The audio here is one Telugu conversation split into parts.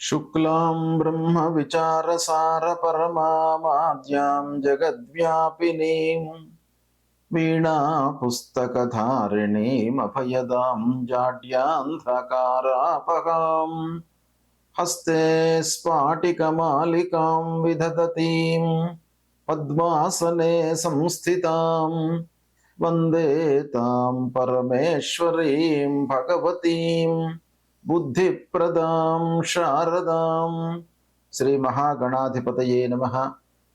शुक्लां ब्रह्मविचारसारपरमामाद्यां जगद्व्यापिनीं वीणापुस्तकधारिणीमभयदां जाड्यान्धकारापहां हस्ते स्फाटिकमालिकां विदधतीं पद्मासने संस्थितां वन्दे तां परमेश्वरीं भगवतीं बुद्धिप्रदां शारदां। శ్రీ మహాగణాధిపతయే నమః.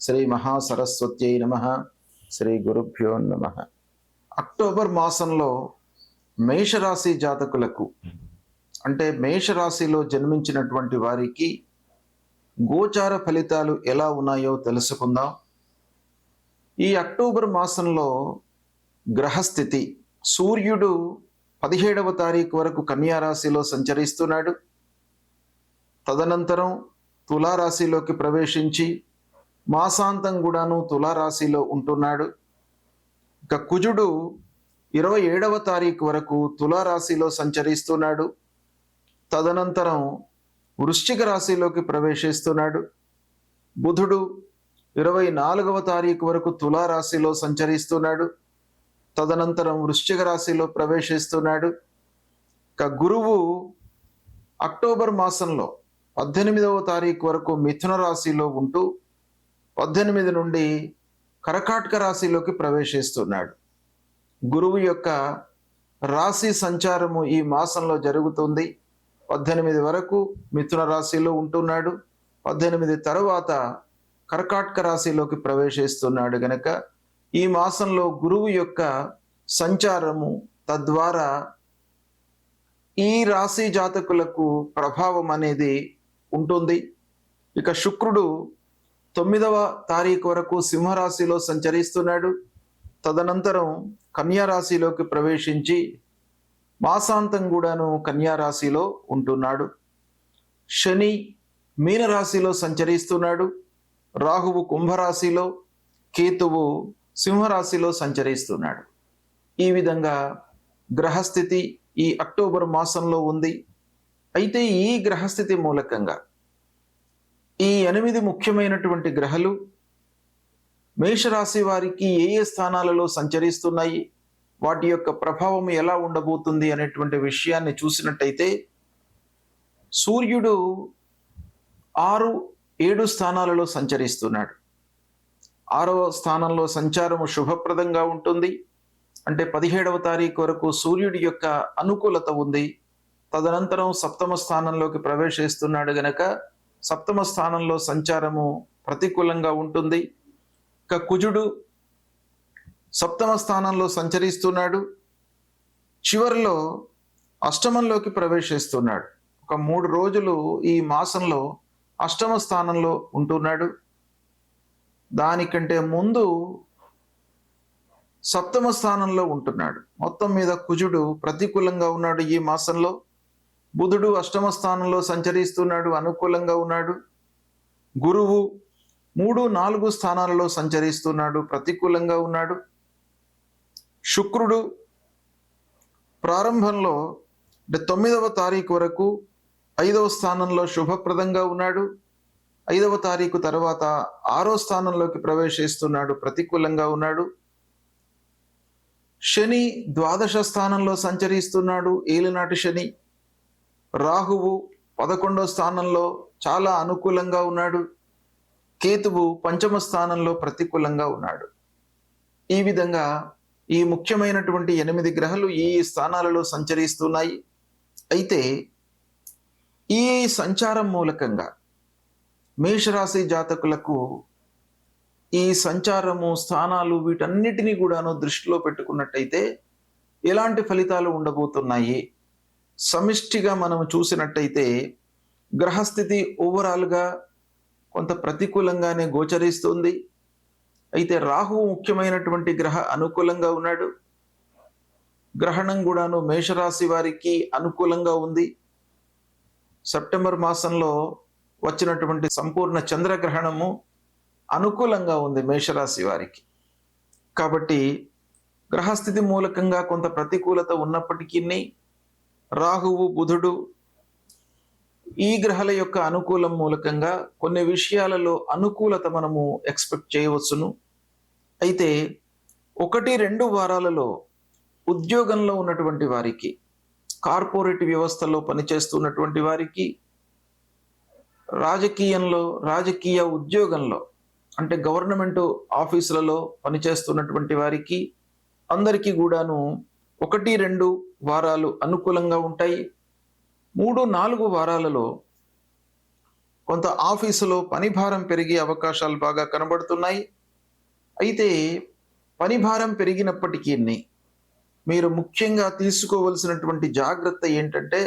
శ్రీ మహాసరస్వత్యై నమః. శ్రీ గురుభ్యో నమః. అక్టోబర్ మాసంలో మేషరాశి జాతకులకు అంటే మేషరాశిలో జన్మించినటువంటి వారికి గోచార ఫలితాలు ఎలా ఉన్నాయో తెలుసుకుందాం. ఈ అక్టోబర్ మాసంలో గ్రహస్థితి, సూర్యుడు 17వ తారీఖు వరకు కన్యా రాశిలో సంచరిస్తున్నాడు. తదనంతరం తులారాశిలోకి ప్రవేశించి మాసాంతం కూడాను తులారాశిలో ఉంటున్నాడు. ఇక కుజుడు 27వ తారీఖు వరకు తులారాశిలో సంచరిస్తున్నాడు. తదనంతరం వృశ్చిక రాశిలోకి ప్రవేశిస్తున్నాడు. బుధుడు 24వ తారీఖు వరకు తులారాశిలో సంచరిస్తున్నాడు. తదనంతరం వృశ్చిక రాశిలో ప్రవేశిస్తున్నాడు. ఇక గురువు అక్టోబర్ మాసంలో 18వ తారీఖు వరకు మిథున రాశిలో ఉంటూ 18 నుండి కర్కాటక రాశిలోకి ప్రవేశిస్తున్నాడు. గురువు యొక్క రాశి సంచారము ఈ మాసంలో జరుగుతుంది. 18 వరకు మిథున రాశిలో ఉంటున్నాడు. 18 తరువాత కర్కాటక రాశిలోకి ప్రవేశిస్తున్నాడు. గనక ఈ మాసంలో గురువు యొక్క సంచారము తద్వారా ఈ రాశి జాతకులకు ప్రభావం అనేది ఉంటుంది. ఇక శుక్రుడు 9వ తారీఖు వరకు సింహరాశిలో సంచరిస్తున్నాడు. తదనంతరం కన్యా రాశిలోకి ప్రవేశించి మాసాంతం కూడాను కన్యా రాశిలో ఉంటున్నాడు. శని మీనరాశిలో సంచరిస్తున్నాడు. రాహువు కుంభరాశిలో, కేతువు సింహరాశిలో సంచరిస్తున్నాడు. ఈ విధంగా గ్రహస్థితి ఈ అక్టోబర్ మాసంలో ఉంది. అయితే ఈ గ్రహస్థితి మూలకంగా ఈ 8 ముఖ్యమైనటువంటి గ్రహాలు మేషరాశి వారికి ఏ ఏ స్థానాలలో సంచరిస్తున్నాయి, వాటి యొక్క ప్రభావం ఎలా ఉండబోతుంది అనేటువంటి విషయాన్ని చూసినట్టయితే సూర్యుడు 6, 7 స్థానాలలో సంచరిస్తున్నాడు. 6వ స్థానంలో సంచారము శుభప్రదంగా ఉంటుంది. అంటే 17వ తారీఖు వరకు సూర్యుడి యొక్క అనుకూలత ఉంది. తదనంతరం 7వ స్థానంలోకి ప్రవేశిస్తున్నాడు గనక 7వ స్థానంలో సంచారము ప్రతికూలంగా ఉంటుంది. ఇక కుజుడు 7వ స్థానంలో సంచరిస్తున్నాడు. చివరిలో అష్టమంలోకి ప్రవేశిస్తున్నాడు. ఒక 3 రోజులు ఈ మాసంలో అష్టమ స్థానంలో ఉంటున్నాడు. దానికంటే ముందు 7వ స్థానంలో ఉంటున్నాడు. మొత్తం మీద కుజుడు ప్రతికూలంగా ఉన్నాడు ఈ మాసంలో. బుధుడు 8వ స్థానంలో సంచరిస్తున్నాడు, అనుకూలంగా ఉన్నాడు. గురువు 3, 4 స్థానాలలో సంచరిస్తున్నాడు, ప్రతికూలంగా ఉన్నాడు. శుక్రుడు ప్రారంభంలో 9వ తారీఖు వరకు 5వ స్థానంలో శుభప్రదంగా ఉన్నాడు. 5వ తారీఖు తర్వాత 6వ స్థానంలోకి ప్రవేశిస్తున్నాడు, ప్రతికూలంగా ఉన్నాడు. శని ద్వాదశ స్థానంలో సంచరిస్తున్నాడు, ఏలినాటి శని. రాహువు 11వ స్థానంలో చాలా అనుకూలంగా ఉన్నాడు. కేతువు 5వ స్థానంలో ప్రతికూలంగా ఉన్నాడు. ఈ విధంగా ఈ ముఖ్యమైనటువంటి 8 గ్రహాలు ఈ స్థానాలలో సంచరిస్తున్నాయి. అయితే ఈ సంచారం మూలకంగా మేషరాశి జాతకులకు ఈ సంచారము, స్థానాలు వీటన్నిటినీ కూడాను దృష్టిలో పెట్టుకున్నట్టయితే ఎలాంటి ఫలితాలు ఉండబోతున్నాయి, సమిష్టిగా మనం చూసినట్టయితే గ్రహస్థితి ఓవరాల్గా కొంత ప్రతికూలంగానే గోచరిస్తుంది. అయితే రాహువు ముఖ్యమైనటువంటి గ్రహ అనుకూలంగా ఉన్నాడు. గ్రహణం కూడాను మేషరాశి వారికి అనుకూలంగా ఉంది. సెప్టెంబర్ మాసంలో వచ్చినటువంటి సంపూర్ణ చంద్రగ్రహణము అనుకూలంగా ఉంది మేషరాశి వారికి. కాబట్టి గ్రహస్థితి మూలకంగా కొంత ప్రతికూలత ఉన్నప్పటికీ రాహువు, బుధుడు ఈ గ్రహాల యొక్క అనుకూలం మూలకంగా కొన్ని విషయాలలో అనుకూలత మనము ఎక్స్పెక్ట్ చేయవచ్చును. అయితే 1-2 వారాలలో ఉద్యోగంలో ఉన్నటువంటి వారికి, కార్పొరేట్ వ్యవస్థలో పనిచేస్తున్నటువంటి వారికి, రాజకీయ ఉద్యోగంలో అంటే గవర్నమెంట్ ఆఫీసులలో పనిచేస్తున్నటువంటి వారికి అందరికీ కూడాను 1-2 వారాలు అనుకూలంగా ఉంటాయి. 3-4 వారాలలో కొంత ఆఫీసులో పనిభారం పెరిగే అవకాశాలు బాగా కనబడుతున్నాయి. అయితే పనిభారం పెరిగినప్పటికీ మీరు ముఖ్యంగా తీసుకోవలసినటువంటి జాగ్రత్త ఏంటంటే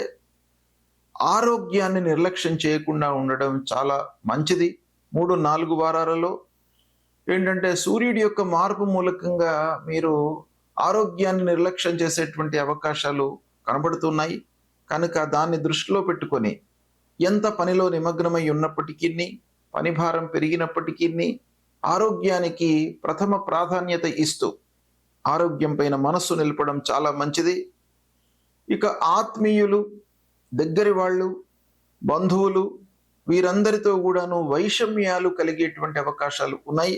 ఆరోగ్యాన్ని నిర్లక్ష్యం చేయకుండా ఉండడం చాలా మంచిది. 3-4 వారాలలో ఏంటంటే సూర్యుడి యొక్క మార్పు మూలకంగా మీరు ఆరోగ్యాన్ని నిర్లక్ష్యం చేసేటువంటి అవకాశాలు కనబడుతున్నాయి. కనుక దాన్ని దృష్టిలో పెట్టుకొని ఎంత పనిలో నిమగ్నమై ఉన్నప్పటికీ, పనిభారం పెరిగినప్పటికీ ఆరోగ్యానికి ప్రథమ ప్రాధాన్యత ఇస్తూ ఆరోగ్యం పైన మనస్సు నిలపడం చాలా మంచిది. ఇక ఆత్మీయులు, దగ్గరి వాళ్ళు, బంధువులు వీరందరితో కూడాను వైషమ్యాలు కలిగేటువంటి అవకాశాలు ఉన్నాయి.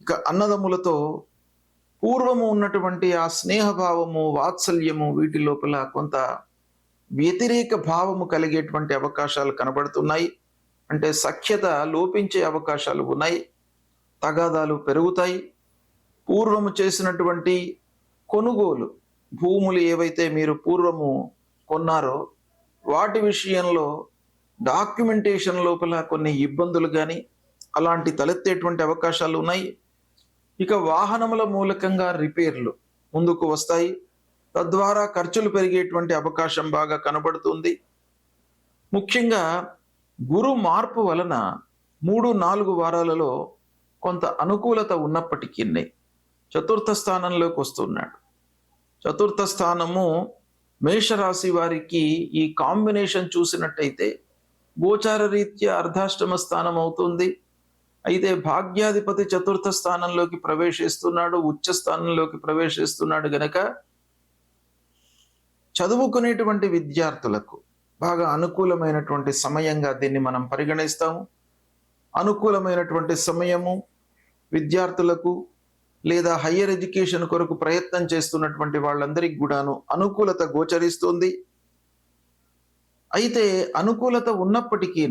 ఇక అన్నదమ్ములతో పూర్వము ఉన్నటువంటి ఆ స్నేహభావము, వాత్సల్యము వీటి లోపల కొంత వ్యతిరేక భావము కలిగేటువంటి అవకాశాలు కనబడుతున్నాయి. అంటే సఖ్యత లోపించే అవకాశాలు ఉన్నాయి. తగాదాలు పెరుగుతాయి. పూర్వము చేసినటువంటి కొనుగోలు భూములు ఏవైతే మీరు పూర్వము కొన్నారో వాటి విషయంలో డాక్యుమెంటేషన్ లోపల కొన్ని ఇబ్బందులు కానీ అలాంటి తలెత్తేటువంటి అవకాశాలు ఉన్నాయి. ఇక వాహనముల మూలకంగా రిపేర్లు ముందుకు వస్తాయి. తద్వారా ఖర్చులు పెరిగేటువంటి అవకాశం బాగా కనబడుతుంది. ముఖ్యంగా గురు మార్పు వలన 3-4 వారాలలో కొంత అనుకూలత ఉన్నప్పటికీ చతుర్థ స్థానంలోకి వస్తున్నాడు. చతుర్థ స్థానము మేషరాశి వారికి ఈ కాంబినేషన్ చూసినట్టయితే గోచార రీత్యా అర్ధాష్టమ స్థానం అవుతుంది. అయితే భాగ్యాధిపతి చతుర్థ స్థానంలోకి ప్రవేశిస్తున్నాడు, ఉచ్చ స్థానంలోకి ప్రవేశిస్తున్నాడు. గనక చదువుకునేటువంటి విద్యార్థులకు బాగా అనుకూలమైనటువంటి సమయంగా దీన్ని మనం పరిగణిస్తాము. అనుకూలమైనటువంటి సమయము విద్యార్థులకు లేదా హయ్యర్ ఎడ్యుకేషన్ కొరకు ప్రయత్నం చేస్తున్నటువంటి వాళ్ళందరికీ కూడాను అనుకూలత గోచరిస్తుంది. అయితే అనుకూలత ఉన్నప్పటికీ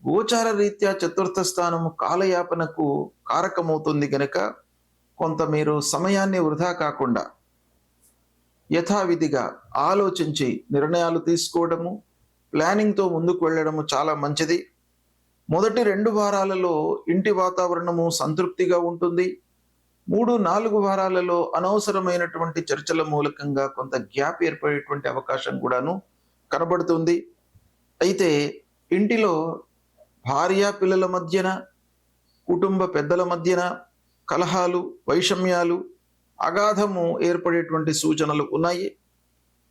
గోచార రీత్యా చతుర్థ స్థానము కాలయాపనకు కారకమవుతుంది. గనక కొంత మీరు సమయాన్ని వృధా కాకుండా యథావిధిగా ఆలోచించి నిర్ణయాలు తీసుకోవడము, ప్లానింగ్తో ముందుకు వెళ్ళడము చాలా మంచిది. మొదటి 2 వారాలలో ఇంటి వాతావరణము సంతృప్తిగా ఉంటుంది. 3-4 వారాలలో అనవసరమైనటువంటి చర్చల మూలకంగా కొంత గ్యాప్ ఏర్పడేటువంటి అవకాశం కూడాను కనబడుతుంది. అయితే ఇంటిలో భార్య పిల్లల మధ్యన, కుటుంబ పెద్దల మధ్యన కలహాలు, వైషమ్యాలు, అగాధము ఏర్పడేటువంటి సూచనలు ఉన్నాయి.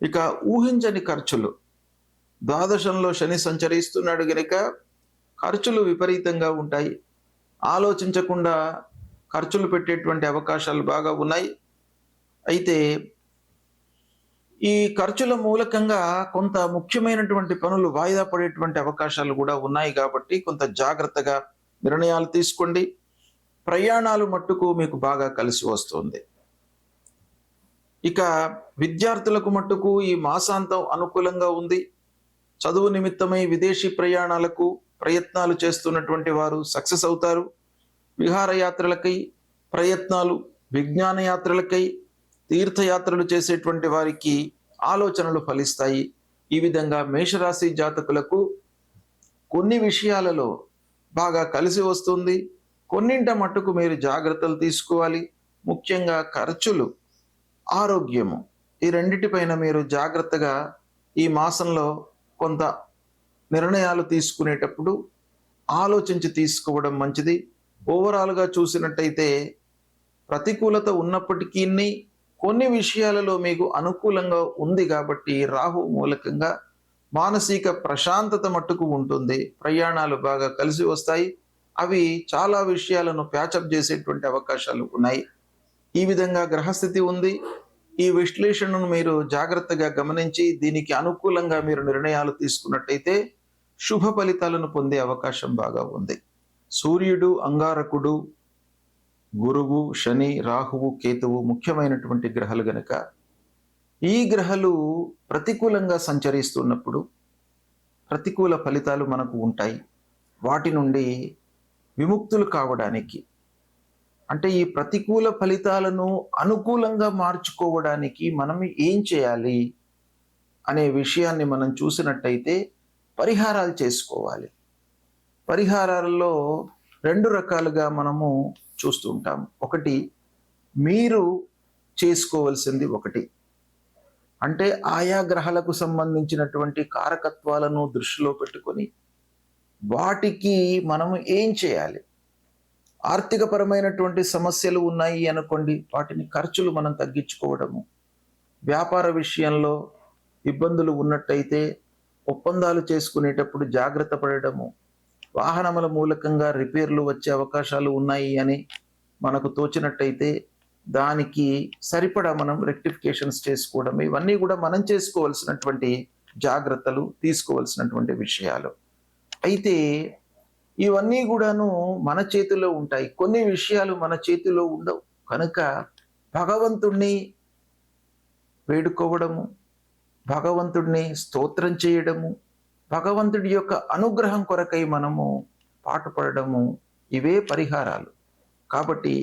ఇక ఊహించని ఖర్చులు, ద్వాదశంలో శని సంచరిస్తున్నాడు గనుక ఖర్చులు విపరీతంగా ఉంటాయి. ఆలోచించకుండా ఖర్చులు పెట్టేటువంటి అవకాశాలు బాగా ఉన్నాయి. అయితే ఈ ఖర్చుల మూలకంగా కొంత ముఖ్యమైనటువంటి పనులు వాయిదా పడేటువంటి అవకాశాలు కూడా ఉన్నాయి. కాబట్టి కొంత జాగ్రత్తగా నిర్ణయాలు తీసుకోండి. ప్రయాణాలు మట్టుకు మీకు బాగా కలిసి వస్తుంది. ఇక విద్యార్థులకు మట్టుకు ఈ మాసాంతం అనుకూలంగా ఉంది. చదువు నిమిత్తమై విదేశీ ప్రయాణాలకు ప్రయత్నాలు చేస్తున్నటువంటి వారు సక్సెస్ అవుతారు. విహారయాత్రలకై ప్రయత్నాలు, విజ్ఞాన యాత్రలకై, తీర్థయాత్రలు చేసేటువంటి వారికి ఆలోచనలు ఫలిస్తాయి. ఈ విధంగా మేషరాశి జాతకులకు కొన్ని విషయాలలో బాగా కలిసి వస్తుంది. కొన్నింట మట్టుకు మీరు జాగ్రత్తలు తీసుకోవాలి. ముఖ్యంగా ఖర్చులు, ఆరోగ్యము ఈ రెండిటిపైన మీరు జాగ్రత్తగా ఈ మాసంలో కొంత నిర్ణయాలు తీసుకునేటప్పుడు ఆలోచించి తీసుకోవడం మంచిది. ఓవరాల్గా చూసినట్టయితే ప్రతికూలత ఉన్నప్పటికీ కొన్ని విషయాలలో మీకు అనుకూలంగా ఉంది. కాబట్టి రాహు మూలకంగా మానసిక ప్రశాంతత మట్టుకు ఉంటుంది. ప్రయాణాలు బాగా కలిసి వస్తాయి. అవి చాలా విషయాలను ప్యాచప్ చేసేటువంటి అవకాశాలు ఉన్నాయి. ఈ విధంగా గ్రహస్థితి ఉంది. ఈ విశ్లేషణను మీరు జాగ్రత్తగా గమనించి దీనికి అనుకూలంగా మీరు నిర్ణయాలు తీసుకున్నట్టయితే శుభ ఫలితాలను పొందే అవకాశం బాగా ఉంది. సూర్యుడు, అంగారకుడు, గురువు, శని, రాహువు, కేతువు ముఖ్యమైనటువంటి గ్రహాలు గనక ఈ గ్రహాలు ప్రతికూలంగా సంచరిస్తున్నప్పుడు ప్రతికూల ఫలితాలు మనకు ఉంటాయి. వాటి నుండి విముక్తులు కావడానికి, అంటే ఈ ప్రతికూల ఫలితాలను అనుకూలంగా మార్చుకోవడానికి మనం ఏం చేయాలి అనే విషయాన్ని మనం చూసినట్టయితే పరిహారాలు చేసుకోవాలి. పరిహారాలలో 2 రకాలుగా మనము చూస్తూ ఉంటాం. ఒకటి, మీరు చేసుకోవలసింది ఒకటి, అంటే ఆయా గ్రహాలకు సంబంధించినటువంటి కారకత్వాలను దృష్టిలో పెట్టుకొని వాటికి మనము ఏం చేయాలి. ఆర్థికపరమైనటువంటి సమస్యలు ఉన్నాయి అనుకోండి, వాటిని ఖర్చులు మనం తగ్గించుకోవడము. వ్యాపార విషయంలో ఇబ్బందులు ఉన్నట్టయితే ఒప్పందాలు చేసుకునేటప్పుడు జాగ్రత్త పడడము. వాహనముల మూలకంగా రిపేర్లు వచ్చే అవకాశాలు ఉన్నాయి అని మనకు తోచినట్టయితే దానికి సరిపడా మనం రెక్టిఫికేషన్స్ చేసుకోవడం, ఇవన్నీ కూడా మనం చేసుకోవాల్సినటువంటి జాగ్రత్తలు, తీసుకోవాల్సినటువంటి విషయాలు. అయితే ఇవన్నీ కూడాను మన చేతిలో ఉంటాయి. కొన్ని విషయాలు మన చేతిలో ఉండవు కనుక భగవంతుణ్ణి వేడుకోవడము, భగవంతుడిని స్తోత్రం చేయడము, భగవంతుడి యొక్క అనుగ్రహం కొరకై మనము పాటుపడము, ఇవే పరిహారాలు. కాబట్టి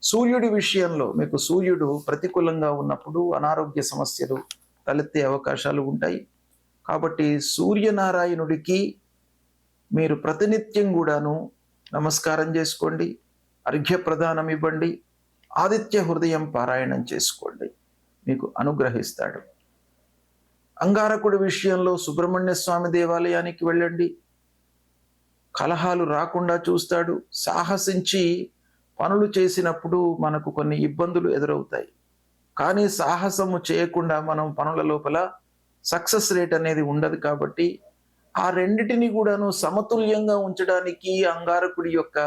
సూర్యుడి విషయంలో మీకు సూర్యుడు ప్రతికూలంగా ఉన్నప్పుడు అనారోగ్య సమస్యలు తలెత్తే అవకాశాలు ఉంటాయి. కాబట్టి సూర్యనారాయణుడికి మీరు ప్రతినిత్యం కూడాను నమస్కారం చేసుకోండి, అర్ఘ్య ప్రదానం ఇవ్వండి, ఆదిత్య హృదయం పారాయణం చేసుకోండి, మీకు అనుగ్రహిస్తాడు. అంగారకుడి విషయంలో సుబ్రహ్మణ్య స్వామి దేవాలయానికి వెళ్ళండి, కలహాలు రాకుండా చూస్తాడు. సాహసించి పనులు చేసినప్పుడు మనకు కొన్ని ఇబ్బందులు ఎదురవుతాయి, కానీ సాహసము చేయకుండా మనం పనుల లోపల సక్సెస్ రేట్ అనేది ఉండదు. కాబట్టి ఆ రెండిటిని కూడాను సమతుల్యంగా ఉంచడానికి అంగారకుడి యొక్క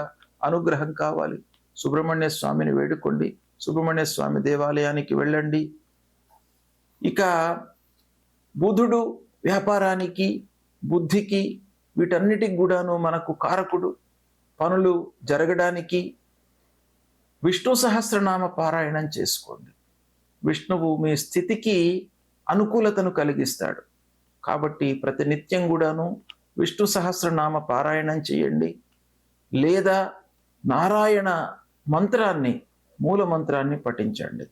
అనుగ్రహం కావాలి. సుబ్రహ్మణ్య స్వామిని వేడుకోండి, సుబ్రహ్మణ్య స్వామి దేవాలయానికి వెళ్ళండి. ఇక బుధుడు వ్యాపారానికి, బుద్ధికి, వీటన్నిటికి కూడాను మనకు కారకుడు. పనులు జరగడానికి విష్ణు సహస్రనామ పారాయణం చేసుకోండి. విష్ణువు మీ స్థితికి అనుకూలతను కలిగిస్తాడు. కాబట్టి ప్రతినిత్యం కూడాను విష్ణు సహస్రనామ పారాయణం చేయండి, లేదా నారాయణ మంత్రాన్ని, మూల మంత్రాన్ని పఠించండి.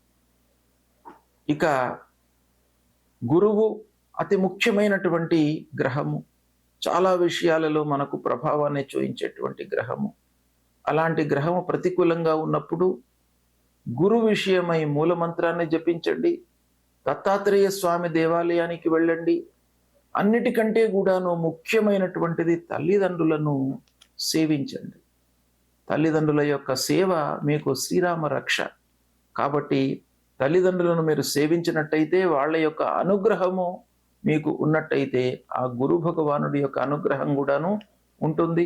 ఇక గురువు అతి ముఖ్యమైనటువంటి గ్రహము, చాలా విషయాలలో మనకు ప్రభావాన్ని చూపించేటువంటి గ్రహము. అలాంటి గ్రహము ప్రతికూలంగా ఉన్నప్పుడు గురు విషయమై మూల మంత్రాన్ని జపించండి, దత్తాత్రేయ స్వామి దేవాలయానికి వెళ్ళండి. అన్నిటికంటే కూడాను ముఖ్యమైనటువంటిది తల్లిదండ్రులను సేవించండి. తల్లిదండ్రుల యొక్క సేవ మీకు శ్రీరామ రక్ష. కాబట్టి తల్లిదండ్రులను మీరు సేవించినట్టయితే వాళ్ళ యొక్క అనుగ్రహము మీకు ఉన్నట్టయితే ఆ గురు భగవానుడి యొక్క అనుగ్రహం కూడాను ఉంటుంది.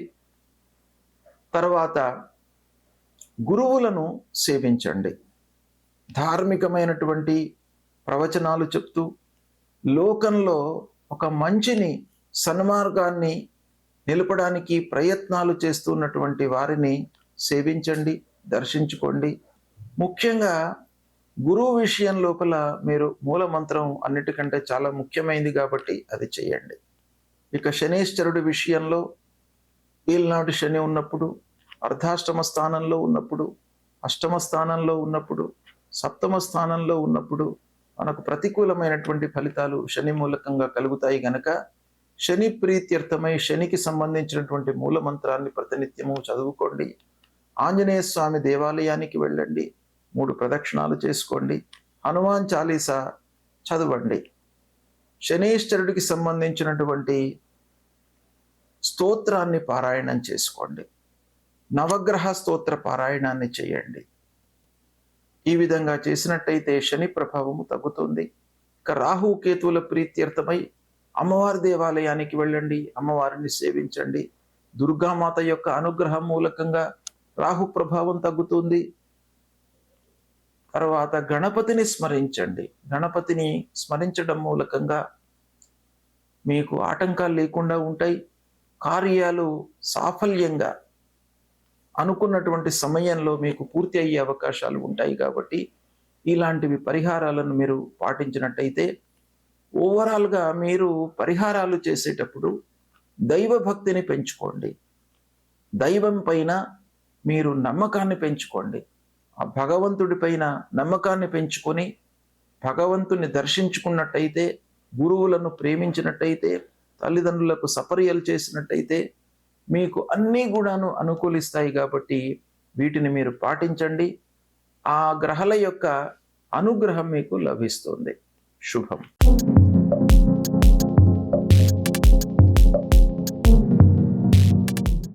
తర్వాత గురువులను సేవించండి. ధార్మికమైనటువంటి ప్రవచనాలు చెప్తూ లోకంలో ఒక మంచిని, సన్మార్గాన్ని నిలపడానికి ప్రయత్నాలు చేస్తున్నటువంటి వారిని సేవించండి, దర్శించుకోండి. ముఖ్యంగా గురువు విషయం లోపల మీరు మూల మంత్రం అన్నిటికంటే చాలా ముఖ్యమైనది కాబట్టి అది చేయండి. ఇక శనేశ్వరుడి విషయంలో ఏలినాటి శని ఉన్నప్పుడు, అర్ధాష్టమ స్థానంలో ఉన్నప్పుడు, అష్టమ స్థానంలో ఉన్నప్పుడు, సప్తమ స్థానంలో ఉన్నప్పుడు మనకు ప్రతికూలమైనటువంటి ఫలితాలు శని మూలకంగా కలుగుతాయి. గనక శని ప్రీత్యర్థమై శనికి సంబంధించినటువంటి మూల మంత్రాన్ని ప్రతినిత్యము చదువుకోండి. ఆంజనేయ స్వామి దేవాలయానికి వెళ్ళండి, 3 ప్రదక్షిణాలు చేసుకోండి, హనుమాన్ చాలీసా చదవండి. శనేశ్వరుడికి సంబంధించినటువంటి స్తోత్రాన్ని పారాయణం చేసుకోండి, నవగ్రహ స్తోత్ర పారాయణాన్ని చేయండి. ఈ విధంగా చేసినట్టయితే శని ప్రభావము తగ్గుతుంది. ఇక రాహు కేతువుల ప్రీత్యర్థమై అమ్మవారి దేవాలయానికి వెళ్ళండి, అమ్మవారిని సేవించండి. దుర్గామాత యొక్క అనుగ్రహం మూలకంగా రాహు ప్రభావం తగ్గుతుంది. తర్వాత గణపతిని స్మరించండి. గణపతిని స్మరించడం మూలకంగా మీకు ఆటంకాలు లేకుండా ఉంటాయి. కార్యాలు సాఫల్యంగా అనుకున్నటువంటి సమయంలో మీకు పూర్తి అయ్యే అవకాశాలు ఉంటాయి. కాబట్టి ఇలాంటివి పరిహారాలను మీరు పాటించినట్టయితే ఓవరాల్గా మీరు పరిహారాలు చేసేటప్పుడు దైవ భక్తిని పెంచుకోండి. దైవం పైన మీరు నమ్మకాన్ని పెంచుకోండి. ఆ భగవంతుడి పైన నమ్మకాన్ని పెంచుకొని భగవంతుని దర్శించుకున్నట్టయితే, గురువులను ప్రేమించినట్టయితే, తల్లిదండ్రులకు సపర్యలు చేసినట్టయితే మీకు అన్నీ కూడాను అనుకూలిస్తాయి. కాబట్టి వీటిని మీరు పాటించండి. ఆ గ్రహాల యొక్క అనుగ్రహం మీకు లభిస్తుంది. శుభం.